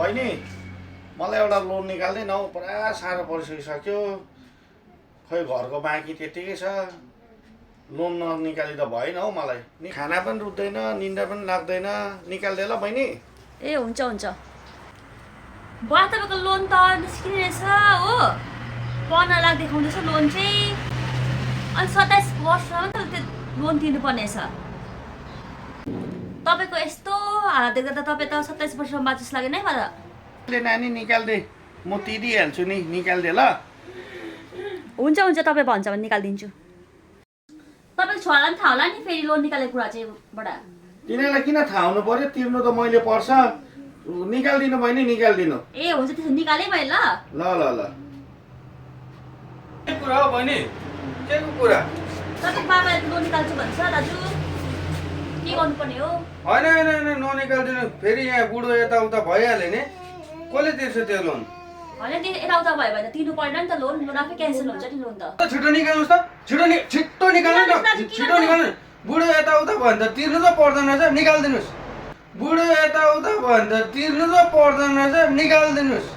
बहिनी मलाई एउटा लोन निकाल्दैन हौ, पुरा साह्रो परिसकिसक्यो। खोइ घरको बाँकी त्यतिकै छ। लोन ननिकाली त भएन हौ मलाई। नि खाना पनि रुच्दैन, निन्दा पनि लाग्दैन। निकाल्दे ल बहिनी। ए हुन्छ हुन्छ। बुवा तपाईँको लोन त निस्किने रहेछ हो, 15 लाख देखाउँदैछ लोन चाहिँ। अनि 27 वर्षमा त त्यो लोन तिर्नुपर्ने छ। तपाईँको यस्तो हालत देख्दा त तपाईँ त 27 वर्षमा बाँचोस् लागेन है मलाई। नानी निकाल्दे, म तिरिहाल्छु नि, निकाल्दे ल। हुन्छ हुन्छ, तपाईँ भन्छ भने निकालिदिन्छु। तपाईँको छोरालाई पनि थाहा होला नि फेरि लोन निकालेको कुरा चाहिँ बडा। तिनीहरूलाई किन थाहा हुनु पर्यो? तिर्नु त मैले पर्छ। निकाल्दिनु बहिनी, निकाल्दिनु। ए हुन्छ, त्यसो निकालेँ मैले ल। ल ल ल। के कुरा हो बहिनी? के को कुरा? तपाईँको बाबाले लोन निकाल्छु भन्छ दाजु, के गर्नुपर्ने हो? होइन होइन होइन, ननिकालिदिनु। फेरि यहाँ बुढो यताउता भइहाल्यो नि। कसले तिर्छ त्यो लोन? होइन त्यो यताउता भयो भने त तिर्नु पर्दैन नि त लोन। लोन आफै क्यान्सल हुन्छ नि लोन त। छिटो निकाल्नुहोस् त, छिटो निकाल्नु न, छिटो निकाल्नु। बुढो यताउता भयो भने त तिर्नु त पर्दैन रहेछ, निकालिदिनुहोस्। बुढो यताउता भयो भने त तिर्नु त पर्दैन रहेछ, निकालिदिनुहोस्।